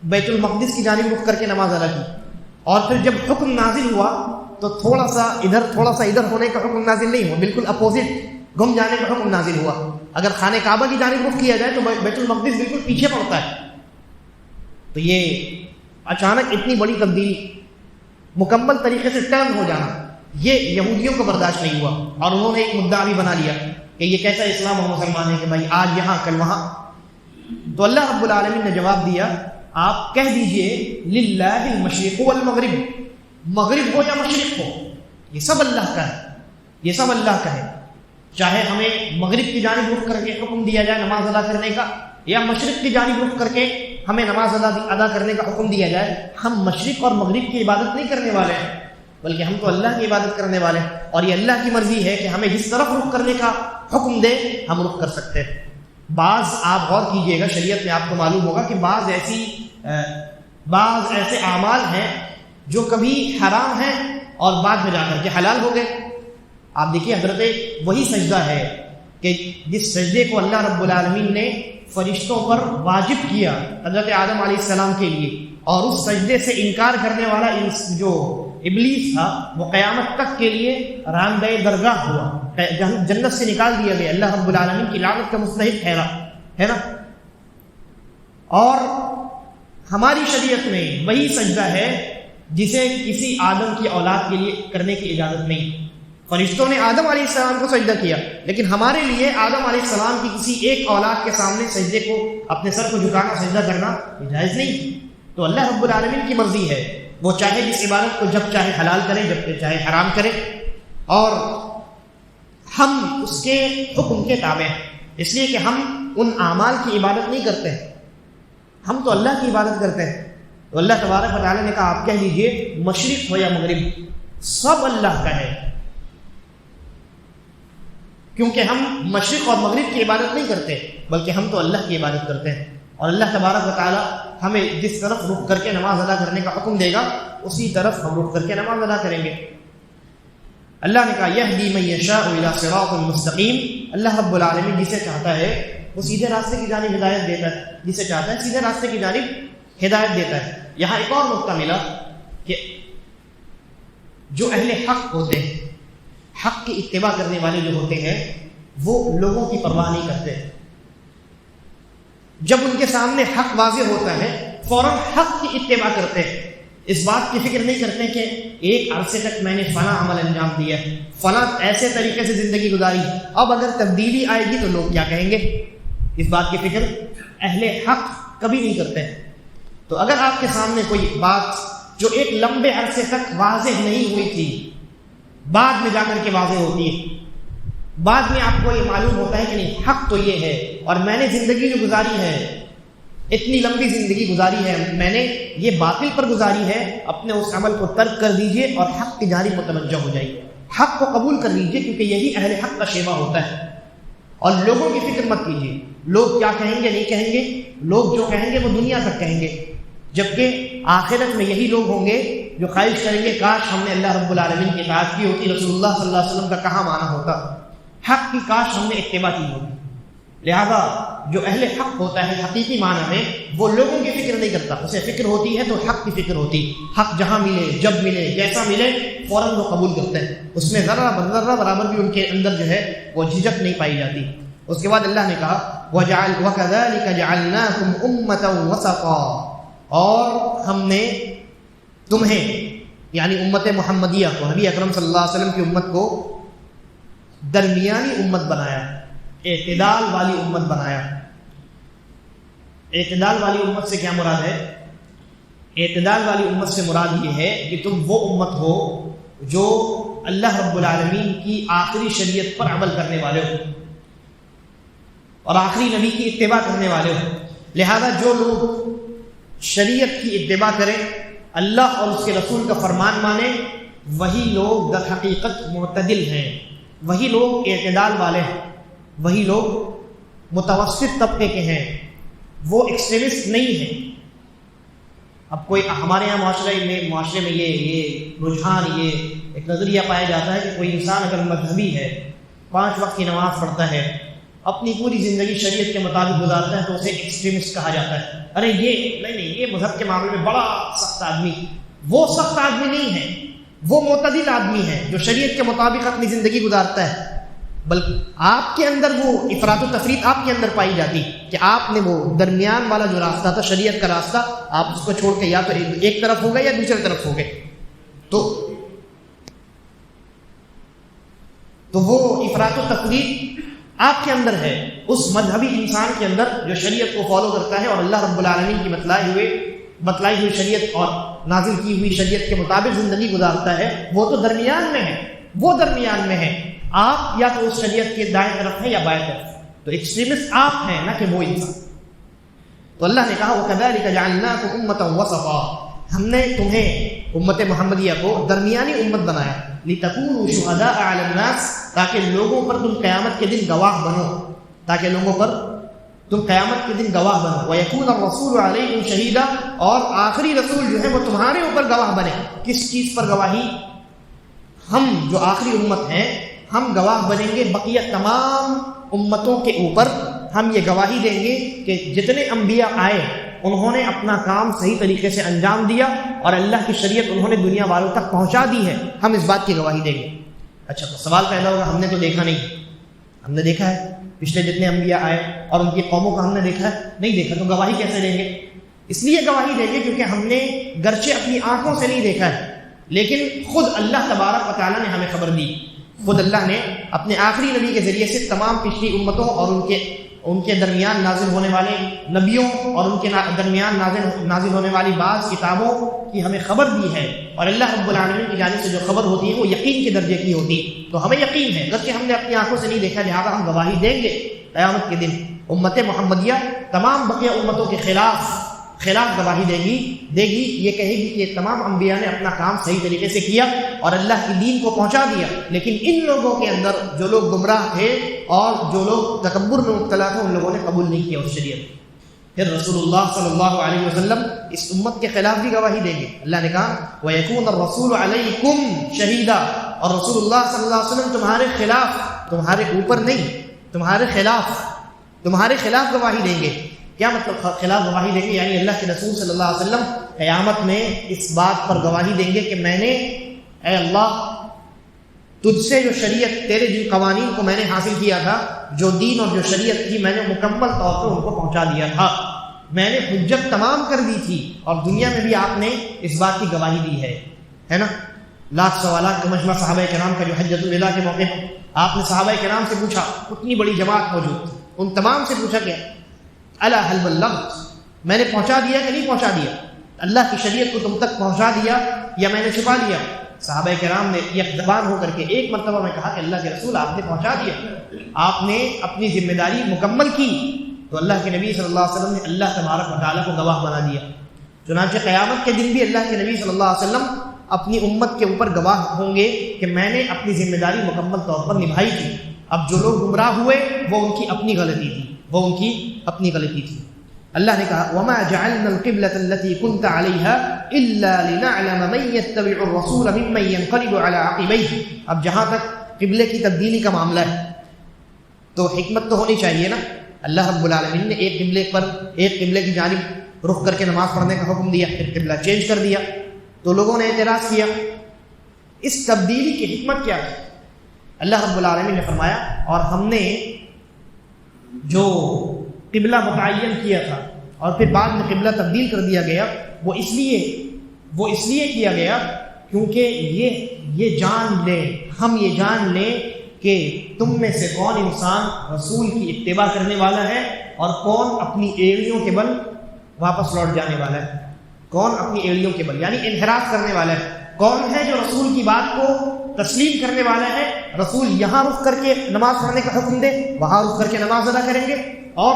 بیت المقدس کی جانب رخ کر کے نماز ادا کی, اور پھر جب حکم نازل ہوا تو تھوڑا سا ادھر ہونے کا حکم نازل نہیں ہوا, بالکل اپوزٹ گم جانے کا حکم نازل ہوا. اگر خانہ کعبہ کی جانب رخ کیا جائے تو بیت المقدس بالکل پیچھے پڑتا ہے. تو یہ اچانک اتنی بڑی تبدیلی, مکمل طریقے سے ٹرن ہو جانا, یہ یہودیوں کو برداشت نہیں ہوا, اور انہوں نے ایک مدعا بھی بنا لیا کہ یہ کیسا اسلام اور مسلمان ہے کہ بھائی آج یہاں کل وہاں. تو اللہ رب العالمین نے جواب دیا, آپ کہہ دیجئے للہ المشرق والمغرب, مغرب ہو یا مشرق ہو یہ سب اللہ کا ہے, یہ سب اللہ کا ہے. چاہے ہمیں مغرب کی جانب رخ کر کے حکم دیا جائے نماز ادا کرنے کا, یا مشرق کی جانب رخ کر کے ہمیں نماز ادا کرنے کا حکم دیا جائے, ہم مشرق اور مغرب کی عبادت نہیں کرنے والے ہیں, بلکہ ہم تو اللہ کی عبادت کرنے والے ہیں. اور یہ اللہ کی مرضی ہے کہ ہمیں جس طرف رخ کرنے کا حکم دے ہم رخ کر سکتے ہیں. بعض آپ غور کیجئے گا, شریعت میں آپ کو معلوم ہوگا کہ بعض ایسے اعمال ہیں جو کبھی حرام ہیں اور بعد میں جا کر کے حلال ہو گئے. آپ دیکھیے حضرت وہی سجدہ ہے کہ جس سجدے کو اللہ رب العالمین نے فرشتوں پر واجب کیا حضرت آدم علیہ السلام کے لیے, اور اس سجدے سے انکار کرنے والا جو ابلیس تھا وہ قیامت تک کے لیے راندہ درگاہ ہوا, جنت سے نکال دیا گیا, اللہ رب العالمین کی لعنت کا مستحق ہے نا. اور ہماری شریعت میں وہی سجدہ ہے جسے کسی آدم کی اولاد کے لیے کرنے کی اجازت نہیں. فرشتوں نے آدم علیہ السلام کو سجدہ کیا, لیکن ہمارے لیے آدم علیہ السلام کی کسی ایک اولاد کے سامنے سجدے کو, اپنے سر کو جھکانا, سجدہ کرنا جائز نہیں. تو اللہ رب العالمین کی مرضی ہے, وہ چاہے جس عبادت کو جب چاہے حلال کرے, جب چاہے حرام کرے, اور ہم اس کے حکم کے تابع ہیں. اس لیے کہ ہم ان اعمال کی عبادت نہیں کرتے ہیں, ہم تو اللہ کی عبادت کرتے ہیں. تو اللہ تبارک و تعالیٰ نے کہا آپ کہہ دیجئے مشرق ہو یا مغرب سب اللہ کا ہے, کیونکہ ہم مشرق اور مغرب کی عبادت نہیں کرتے بلکہ ہم تو اللہ کی عبادت کرتے ہیں. اور اللہ تبارک و تعالیٰ ہمیں جس طرف رخ کر کے نماز ادا کرنے کا حکم دے گا اسی طرف ہم رخ کر کے نماز ادا کریں گے. اللہ نے کہا یہدی من یشاء الی صراط مستقیم, اللہ رب العالمین جسے چاہتا ہے وہ سیدھے راستے کی جانب ہدایت دیتا ہے, جسے چاہتا ہے سیدھے راستے کی جانب ہدایت دیتا ہے. یہاں ایک اور نقطہ ملا کہ جو اہل حق ہوتے ہیں, حق کی اتباع کرنے والے جو ہوتے ہیں, وہ لوگوں کی پرواہ نہیں کرتے. جب ان کے سامنے حق واضح ہوتا ہے فوراً حق کی اتباع کرتے ہیں, اس بات کی فکر نہیں کرتے کہ ایک عرصے تک میں نے فلاں عمل انجام دیا, فلاں ایسے طریقے سے زندگی گزاری, اب اگر تبدیلی آئے گی تو لوگ کیا کہیں گے, اس بات کی فکر اہل حق کبھی نہیں کرتے. تو اگر آپ کے سامنے کوئی بات جو ایک لمبے عرصے تک واضح نہیں ہوئی تھی بعد میں جا کر کے واضح ہوتی ہے, بعد میں آپ کو یہ معلوم ہوتا ہے کہ نہیں حق تو یہ ہے, اور میں نے زندگی جو گزاری ہے اتنی لمبی زندگی گزاری ہے, میں نے یہ باطل پر گزاری ہے, اپنے اس عمل کو ترک کر دیجئے اور حق کی جانب متوجہ ہو جائیے, حق کو قبول کر لیجئے, کیونکہ یہی اہل حق کا شیوا ہوتا ہے. اور لوگوں کی فکر مت کیجیے لوگ کیا کہیں گے نہیں کہیں گے, لوگ جو کہیں گے وہ دنیا تک کہیں گے, جبکہ آخرت میں یہی لوگ ہوں گے جو خواہش کریں گے کاش ہم نے اللہ رب العالمین کی اطاعت کی ہوتی, رسول اللہ صلی اللہ علیہ وسلم کا کہاں مانا ہوتا, حق کی کاش ہم نے اتباع کی ہوتی. لہذا جو اہل حق ہوتا ہے حقیقی معنی میں وہ لوگوں کی فکر نہیں کرتا, اسے فکر ہوتی ہے تو حق کی فکر ہوتی, حق جہاں ملے جب ملے جیسا ملے فوراً وہ قبول کرتے ہیں, اس میں ذرہ برابر بھی ان کے اندر جو ہے وہ جھجک نہیں پائی جاتی. اس کے بعد اللہ نے کہا وَكَذَلِكَ جَعَلْنَاكُمْ أُمَّةً وَسَطًا, اور ہم نے تمہیں یعنی امت محمدیہ کو, نبی اکرم صلی اللہ علیہ وسلم کی امت کو درمیانی امت بنایا, اعتدال والی امت بنایا. اعتدال والی امت سے کیا مراد ہے؟ اعتدال والی امت سے مراد یہ ہے کہ تم وہ امت ہو جو اللہ رب العالمین کی آخری شریعت پر عمل کرنے والے ہو اور آخری نبی کی اتباع کرنے والے ہو. لہذا جو لوگ شریعت کی اتباع کریں, اللہ اور اس کے رسول کا فرمان مانیں, وہی لوگ در حقیقت معتدل ہیں، وہی لوگ اعتدال والے ہیں، وہی لوگ متوسط طبقے کے ہیں، وہ ایکسٹریمسٹ نہیں ہیں۔ اب کوئی ہمارے یہاں معاشرے میں یہ رجحان، یہ ایک نظریہ پایا جاتا ہے کہ کوئی انسان اگر مذہبی ہے، 5 وقت کی نماز پڑھتا ہے، اپنی پوری زندگی شریعت کے مطابق گزارتا ہے، تو اسے ایکسٹریمسٹ کہا جاتا ہے۔ ارے یہ نہیں، یہ مذہب کے معاملے میں بڑا سخت آدمی۔ وہ سخت آدمی نہیں ہے، وہ معتدل آدمی ہے جو شریعت کے مطابق اپنی زندگی گزارتا ہے۔ بلکہ آپ کے اندر وہ افراط و تفریط آپ کے اندر پائی جاتی کہ آپ نے وہ درمیان والا جو راستہ تھا، شریعت کا راستہ، آپ اس کو چھوڑ کے یا تو ایک طرف ہو گئے یا دوسری طرف ہو گئے۔ تو وہ افراط و تفریط آپ کے اندر ہے، اس مذہبی انسان کے اندر جو شریعت کو فالو کرتا ہے اور اللہ رب العالمین کی بتلائی ہوئی شریعت اور نازل کی ہوئی شریعت کے مطابق زندگی گزارتا ہے، وہ تو درمیان میں ہے، وہ درمیان میں ہے۔ آپ یا تو اس شریعت کے دائیں طرف ہیں یا بائیں طرف، تو ایکسٹریمسٹ آپ ہیں، نہ کہ وہ انسان۔ تو اللہ نے کہا وَكَذَلِكَ جَعَلْنَاكُمْ أُمَّةً وَسَطًا، ہم نے تمہیں امت محمدیہ کو درمیانی امت بنایا، لِتَكُونُوا شُهَدَاءَ عَلَى النَّاسِ، تاکہ لوگوں پر تم قیامت کے دن گواہ بنو، تاکہ لوگوں پر تم قیامت کے دن گواہ بنو، وَيَكُونَ الرَّسُولُ عَلَيْكُمْ شَهِيدًا، اور آخری رسول جو ہے وہ تمہارے اوپر گواہ بنے۔ کس چیز پر گواہی؟ ہم جو آخری امت ہیں، ہم گواہ بنیں گے بقیہ تمام امتوں کے اوپر۔ ہم یہ گواہی دیں گے کہ جتنے انبیاء آئے انہوں نے اپنا کام صحیح طریقے سے انجام دیا اور اللہ کی شریعت انہوں نے دنیا والوں تک پہنچا دی ہے، ہم اس بات کی گواہی دیں گے۔ اچھا، تو سوال پیدا ہوگا، ہم نے تو دیکھا نہیں، ہم نے دیکھا ہے پچھلے جتنے انبیاء آئے اور ان کی قوموں کا ہم نے دیکھا ہے؟ نہیں دیکھا، تو گواہی کیسے دیں گے؟ اس لیے گواہی دیں گے کیونکہ ہم نے گرچہ اپنی آنکھوں سے نہیں دیکھا ہے، لیکن خود اللہ تبارک و تعالیٰ نے ہمیں خبر دی، خود اللہ نے اپنے آخری نبی کے ذریعے سے تمام پچھلی امتوں اور ان کے درمیان نازل ہونے والے نبیوں اور ان کے درمیان نازل ہونے والی بعض کتابوں کی ہمیں خبر دی ہے، اور اللہ رب العالمین کی جانب سے جو خبر ہوتی ہے وہ یقین کے درجے کی ہوتی ہے، تو ہمیں یقین ہے، گرچہ ہم نے اپنی آنکھوں سے نہیں دیکھا، لہٰذا ہم گواہی دیں گے قیامت کے دن۔ امت محمدیہ تمام بقیہ امتوں کے خلاف گواہی دے گی، یہ کہے گی کہ تمام انبیاء نے اپنا کام صحیح طریقے سے کیا اور اللہ کی دین کو پہنچا دیا، لیکن ان لوگوں کے اندر جو لوگ گمراہ تھے اور جو لوگ تکبر میں مبتلا تھے، ان لوگوں نے قبول نہیں کیا اس شریعت۔ پھر رسول اللہ صلی اللہ علیہ وسلم اس امت کے خلاف بھی گواہی دیں گے۔ اللہ نے کہا وَيَكُونَ الرَّسُولُ عَلَيْكُمْ شَهِيدًا، اور رسول اللہ صلی اللہ علیہ وسلم تمہارے خلاف، تمہارے اوپر نہیں، تمہارے خلاف گواہی دیں گے۔ کیا مطلب خلاف گواہی دیں گے؟ یعنی اللہ کے رسول صلی اللہ علیہ وسلم قیامت میں اس بات پر گواہی دیں گے کہ میں نے، اے اللہ، تجھ سے جو شریعت، تیرے جن قوانین کو میں نے حاصل کیا تھا، جو دین اور جو شریعت تھی، میں نے مکمل طور پر ان کو پہنچا دیا تھا، میں نے حجت تمام کر دی تھی، اور دنیا میں بھی آپ نے اس بات کی گواہی دی ہے نا۔ لاکھ سوالات کا مجمع صحابہ کرام کا جو حجۃ الوداع کے موقع پر آپ نے صحابہ کرام سے پوچھا، اتنی بڑی جماعت موجود تھی، ان تمام سے پوچھا کہ الا هل بلغت، میں نے پہنچا دیا کہ نہیں پہنچا دیا؟ اللہ کی شریعت کو تم تک پہنچا دیا یا میں نے چھپا دیا؟ صحابہ کرام نے یک زبان ہو کر کے ایک مرتبہ میں کہا کہ اللہ کے رسول، آپ نے پہنچا دیا، آپ نے اپنی ذمہ داری مکمل کی۔ تو اللہ کے نبی صلی اللہ علیہ وسلم نے اللہ تبارک و تعالیٰ کو گواہ بنا دیا۔ چنانچہ قیامت کے دن بھی اللہ کے نبی صلی اللہ علیہ وسلم اپنی امت کے اوپر گواہ ہوں گے کہ میں نے اپنی ذمہ داری مکمل طور پر نبھائی تھی۔ اب جو لوگ گمراہ ہوئے وہ ان کی اپنی غلطی تھی، اللہ نے کہا وما جعلنا القبلة التي كنت عليها الا لنعلم من يتبع الرسول ممن ينقلب على عقبيه۔ اب جہاں تک قبلے کی تبدیلی کا معاملہ ہے تو حکمت تو ہونی چاہیے نا۔ اللہ رب العالمین نے ایک قبلے کی جانب رخ کر کے نماز پڑھنے کا حکم دیا، پھر قبلہ چینج کر دیا، تو لوگوں نے اعتراض کیا۔ اس تبدیلی کی حکمت کیا ہے؟ اللہ رب العالمین نے فرمایا اور ہم نے جو قبلہ متعین کیا تھا اور پھر بعد میں قبلہ تبدیل کر دیا گیا، وہ اس لیے کیا گیا کیونکہ یہ جان لیں کہ تم میں سے کون انسان رسول کی اتباع کرنے والا ہے اور کون اپنی ایڑیوں کے بل واپس لوٹ جانے والا ہے، کون اپنی ایڑیوں کے بل یعنی انحراف کرنے والا ہے، کون ہے جو رسول کی بات کو تسلیم کرنے والا ہے، رسول یہاں رخ کر کے نماز پڑھنے کا حکم دے وہاں رخ کر کے نماز ادا کریں گے، اور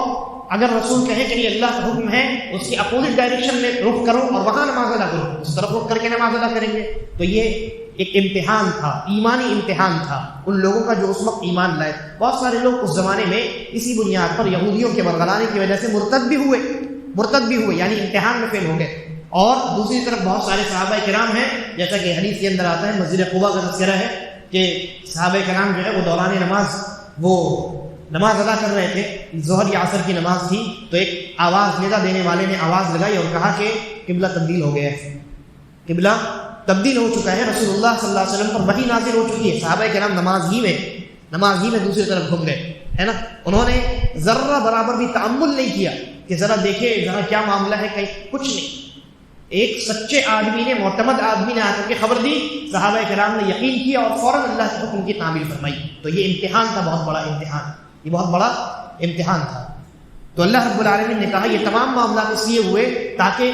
اگر رسول کہے کہ یہ اللہ کا حکم ہے اس کی اپوزٹ ڈائریکشن میں رخ کرو اور وہاں نماز ادا کرو، اس طرف رخ کر کے نماز ادا کریں گے۔ تو یہ ایک امتحان تھا، ایمانی امتحان تھا ان لوگوں کا جو اس وقت ایمان لائے۔ بہت سارے لوگ اس زمانے میں اسی بنیاد پر یہودیوں کے برگلانے کی وجہ سے مرتد بھی ہوئے، یعنی امتحان میں فیل ہو گئے۔ اور دوسری طرف بہت سارے صحابہ کرام ہیں، جیسا کہ حدیث کے اندر آتا ہے، مسجد قباء کا تذکرہ ہے کہ صحابہ کرام جو ہے وہ دوران نماز ادا کر رہے تھے، ظہر یا عصر کی نماز تھی، تو ایک آواز ندا دینے والے نے آواز لگائی اور کہا کہ قبلہ تبدیل ہو گیا ہے، قبلہ تبدیل ہو چکا ہے، رسول اللہ صلی اللہ علیہ وسلم پر وحی نازل ہو چکی ہے۔ صحابہ کرام نماز ہی میں دوسری طرف گھوم گئے، ہے نا۔ انہوں نے ذرہ برابر بھی تأمل نہیں کیا کہ ذرا دیکھے ذرا کیا معاملہ ہے، کہیں کچھ نہیں۔ ایک سچے آدمی نے، معتمد آدمی نے آ کر کے خبر دی، صحابہ کرام نے یقین کیا اور فوراً اللہ کے حکم کی تعمیل فرمائی۔ تو یہ امتحان تھا، بہت بڑا امتحان، یہ بہت بڑا امتحان تھا۔ تو اللہ رب العالمین نے کہا یہ تمام معاملات اس لیے ہوئے تاکہ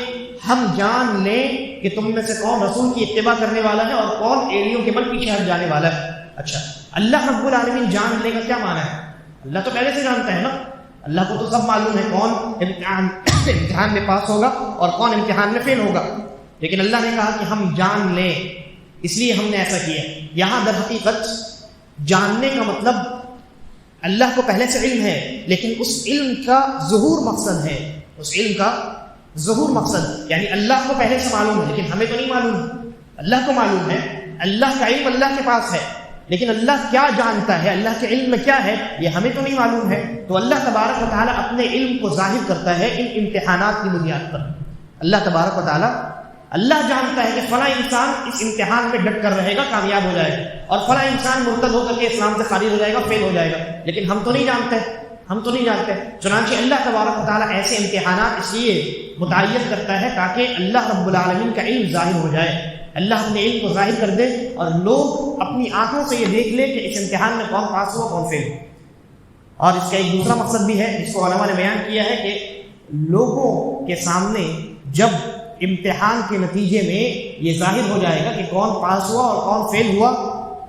ہم جان لیں کہ تم میں سے کون رسول کی اتباع کرنے والا ہے اور کون ایڑیوں کے بل پیچھے ہٹ جانے والا ہے۔ اچھا، اللہ رب العالمین جان لے کا کیا معنی ہے؟ اللہ تو پہلے سے جانتا ہے نا، اللہ کو تو سب معلوم ہے کون امتحان میں پاس ہوگا اور کون امتحان میں فیل ہوگا، لیکن اللہ نے کہا کہ ہم جان لیں، اس لیے ہم نے ایسا کیا۔ یہاں در حقیقت جاننے کا مطلب اللہ کو پہلے سے علم ہے، لیکن اس علم کا ظہور مقصد ہے، اس علم کا ظہور مقصد، یعنی اللہ کو پہلے سے معلوم ہے لیکن ہمیں تو نہیں معلوم۔ اللہ کو معلوم ہے، اللہ کا علم اللہ کے پاس ہے، لیکن اللہ کیا جانتا ہے، اللہ کے علم میں کیا ہے، یہ ہمیں تو نہیں معلوم ہے۔ تو اللہ تبارک و تعالیٰ اپنے علم کو ظاہر کرتا ہے ان امتحانات کی بنیاد پر۔ اللہ تبارک و تعالیٰ، اللہ جانتا ہے کہ فلاں انسان اس امتحان میں ڈٹ کر رہے گا، کامیاب ہو جائے گا، اور فلاں انسان مرتد ہو کر کے اسلام سے خارج ہو جائے گا، فیل ہو جائے گا، لیکن ہم تو نہیں جانتے۔ چنانچہ اللہ تبارک و تعالیٰ ایسے امتحانات اس لیے متعین کرتا ہے تاکہ اللہ رب العالمین کا علم ظاہر ہو جائے، اللہ اپنے علم کو ظاہر کر دے اور لوگ اپنی آنکھوں سے یہ دیکھ لے کہ اس امتحان میں کون پاس ہوا کون فیل ہوا۔ اور اس کا ایک دوسرا مقصد بھی ہے جس کو علماء نے بیان کیا ہے کہ لوگوں کے سامنے جب امتحان کے نتیجے میں یہ ظاہر ہو جائے گا کہ کون پاس ہوا اور کون فیل ہوا،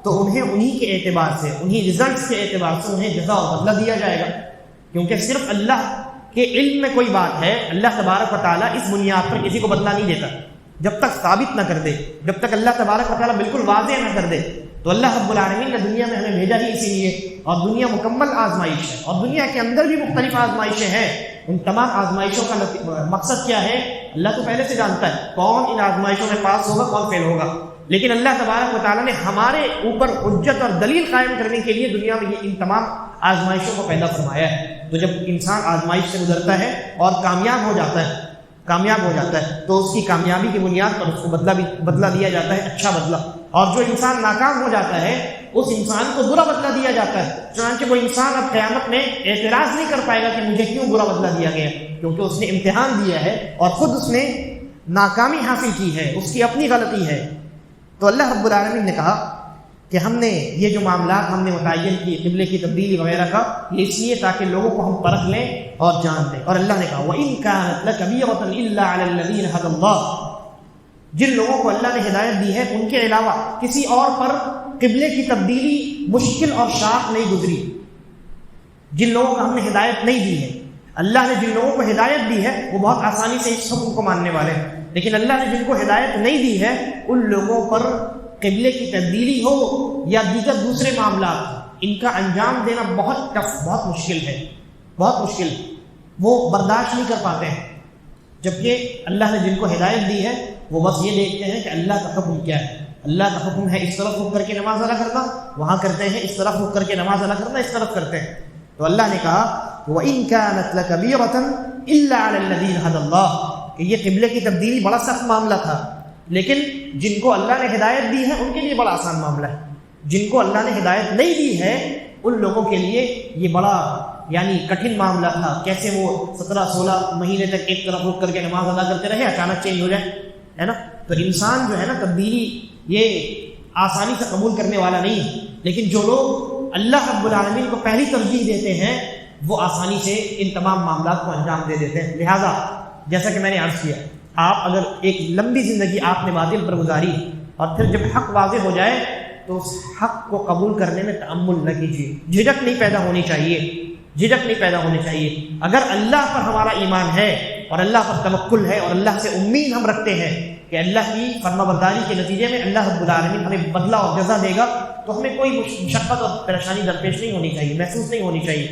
تو انہیں کے اعتبار سے، انہیں رزلٹس کے اعتبار سے انہیں جزا اور بدلہ دیا جائے گا، کیونکہ صرف اللہ کے علم میں کوئی بات ہے، اللہ تبارک و تعالیٰ اس بنیاد پر کسی کو بدلہ نہیں دیتا جب تک ثابت نہ کر دے، جب تک اللہ تبارک و تعالیٰ بالکل واضح نہ کر دے۔ تو اللہ رب العالمین نے دنیا میں ہمیں بھیجا ہی اسی لیے، اور دنیا مکمل آزمائش ہے، اور دنیا کے اندر بھی مختلف آزمائشیں ہیں۔ ان تمام آزمائشوں کا مقصد کیا ہے؟ اللہ تو پہلے سے جانتا ہے کون ان آزمائشوں میں پاس ہوگا کون فیل ہوگا، لیکن اللہ تبارک و تعالیٰ نے ہمارے اوپر حجت اور دلیل قائم کرنے کے لیے دنیا میں ان تمام آزمائشوں کو پیدا فرمایا ہے۔ تو جب انسان آزمائش سے گزرتا ہے اور کامیاب ہو جاتا ہے تو اس کی کامیابی کی بنیاد پر اس کو بدلہ دیا جاتا ہے، اچھا بدلہ، اور جو انسان ناکام ہو جاتا ہے اس انسان کو برا بدلہ دیا جاتا ہے۔ چنانچہ وہ انسان اب قیامت میں اعتراض نہیں کر پائے گا کہ مجھے کیوں برا بدلہ دیا گیا، کیونکہ اس نے امتحان دیا ہے اور خود اس نے ناکامی حاصل کی ہے، اس کی اپنی غلطی ہے۔ تو اللہ رب العالمین نے کہا کہ ہم نے یہ جو معاملات ہم نے متعین کی قبلے کی تبدیلی وغیرہ کا، یہ اس لیے تاکہ لوگوں کو ہم پرکھ لیں اور جان لیں۔ اور اللہ نے کہا وَإِن كَانَتْ لَكَبِيرَةً إِلَّا عَلَى الَّذِينَ هَدَى اللَّهُ، جن لوگوں کو اللہ نے ہدایت دی ہے ان کے علاوہ کسی اور پر قبلے کی تبدیلی مشکل اور شاق نہیں گزری۔ جن لوگوں کو ہم نے ہدایت نہیں دی ہے، اللہ نے جن لوگوں کو ہدایت دی ہے وہ بہت آسانی سے اس حکم کو ماننے والے ہیں، لیکن اللہ نے جن کو ہدایت نہیں دی ہے ان لوگوں پر قبلے کی تبدیلی ہو یا دیگر دوسرے معاملات، ان کا انجام دینا بہت ٹف، بہت مشکل ہے، بہت مشکل، وہ برداشت نہیں کر پاتے ہیں۔ جبکہ اللہ نے جن کو ہدایت دی ہے وہ بس یہ دیکھتے ہیں کہ اللہ کا حکم کیا ہے۔ اللہ کا حکم ہے اس طرف رک کر کے نماز ادا کرنا، وہاں کرتے ہیں، اس طرف رک کر کے نماز ادا کرنا، اس طرف کرتے ہیں۔ تو اللہ نے کہا وَإِن كَانَتْ لَكَبِيرَةً إِلَّا عَلَى الَّذِينَ هَدَى اللَّهُ، کہ یہ قبلے کی تبدیلی بڑا سخت معاملہ تھا، لیکن جن کو اللہ نے ہدایت دی ہے ان کے لیے بڑا آسان معاملہ ہے۔ جن کو اللہ نے ہدایت نہیں دی ہے ان لوگوں کے لیے یہ بڑا یعنی کٹھن معاملہ تھا۔ کیسے وہ 17-16 مہینے تک ایک طرف رک کر کے نماز ادا کرتے رہے، اچانک چینج ہو جائے، ہے نا۔ تو انسان جو ہے نا تبدیلی یہ آسانی سے قبول کرنے والا نہیں ہے، لیکن جو لوگ اللہ رب العالمین کو پہلی ترجیح دیتے ہیں وہ آسانی سے ان تمام معاملات کو انجام دے دیتے ہیں۔ لہذا جیسا کہ میں نے عرض کیا، آپ اگر ایک لمبی زندگی آپ نے باطل پر گزاری اور پھر جب حق واضح ہو جائے تو اس حق کو قبول کرنے میں تأمل نہ کیجیے، جھجک نہیں پیدا ہونی چاہیے، جھجک نہیں پیدا ہونی چاہیے۔ اگر اللہ پر ہمارا ایمان ہے اور اللہ پر توکل ہے اور اللہ سے امید ہم رکھتے ہیں کہ اللہ کی فرما برداری کے نتیجے میں اللہ رب العالمین ہمیں بدلہ اور جزا دے گا، تو ہمیں کوئی مشقت اور پریشانی درپیش نہیں ہونی چاہیے، محسوس نہیں ہونی چاہیے۔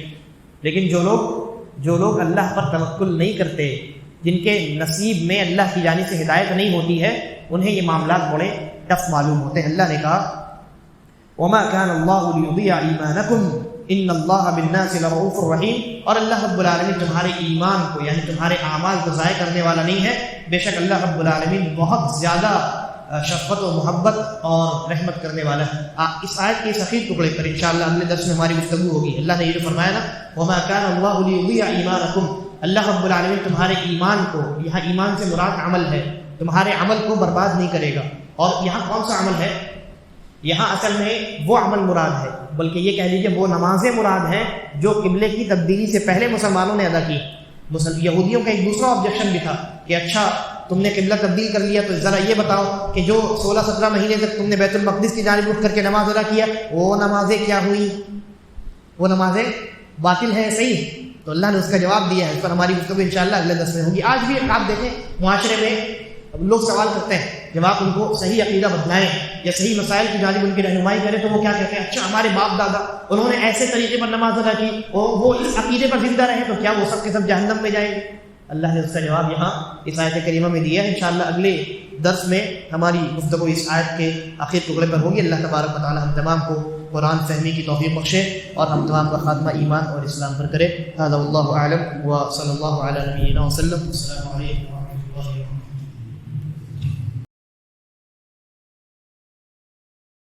لیکن جو لوگ اللہ پر توکل نہیں کرتے، جن کے نصیب میں اللہ کی جانب سے ہدایت نہیں ہوتی ہے، انہیں یہ معاملات بڑے ٹف معلوم ہوتے ہیں۔ اللہ نے کہا وَمَا كَانَ اللَّهُ لِيُضِيعَ إِيمَانَكُمْ إِنَّ اللَّهَ بِالنَّاسِ لَرَءُوفٌ رَحِيمٌ، اور اللہ رب العالمین تمہارے ایمان کو یعنی تمہارے اعمال کو ضائع کرنے والا نہیں ہے، بے شک اللہ رب العالمین بہت زیادہ شفقت و محبت اور رحمت کرنے والا ہے۔ اس آیت کے صحیح ٹکڑے پر انشاءاللہ اگلے درس میں ہماری گفتگو ہوگی۔ اللہ نے یہ جو فرمایا نا وَمَا كَانَ اللَّهُ لِيُضِيعَ إِيمَانَكُمْ، اللہ رب العالمین تمہارے ایمان کو، یہاں ایمان سے مراد عمل ہے، تمہارے عمل کو برباد نہیں کرے گا۔ اور یہاں کون سا عمل ہے؟ یہاں اصل میں وہ عمل مراد ہے، بلکہ یہ کہہ لیجیے وہ نمازیں مراد ہیں جو قبلے کی تبدیلی سے پہلے مسلمانوں نے ادا کی۔ یہودیوں کا ایک دوسرا آبجیکشن بھی تھا کہ اچھا تم نے قبلہ تبدیل کر لیا تو ذرا یہ بتاؤ کہ جو 16-17 مہینے تک تم نے بیت المقدس کی جانب اٹھ کر کے نماز ادا کیا، وہ نمازیں کیا ہوئی؟ وہ نمازیں باطل ہیں صحیح؟ تو اللہ نے اس کا جواب دیا ہے، اس پر ہماری گفتگو انشاءاللہ اگلے درس میں ہوگی۔ آج بھی آپ دیکھیں معاشرے میں لوگ سوال کرتے ہیں، جب آپ ان کو صحیح عقیدہ بتلائیں یا صحیح مسائل کی جانب ان کی رہنمائی کریں تو وہ کیا کہتے ہیں؟ اچھا ہمارے باپ دادا انہوں نے ایسے طریقے پر نماز ادا کی، وہ اس عقیدے پر زندہ رہے تو کیا وہ سب کے سب جہنم میں جائیں گے؟ اللہ نے اس کا جواب یہاں اس آیت کریمہ میں دیا ہے۔ انشاءاللہ اگلے درس میں ہماری گفتگو اس آیت کے آخر ٹکڑے پر ہوگی۔ اللہ تبارک و تعالی ہم تمام کو قرآن فہمی کی توفیق بخشے اور ہم تمام کا خاتمہ ایمان اور اسلام پر کرے۔ ھذا واللہ اعلم وصلی اللہ علی نبینا وسلم۔ السلام علیکم۔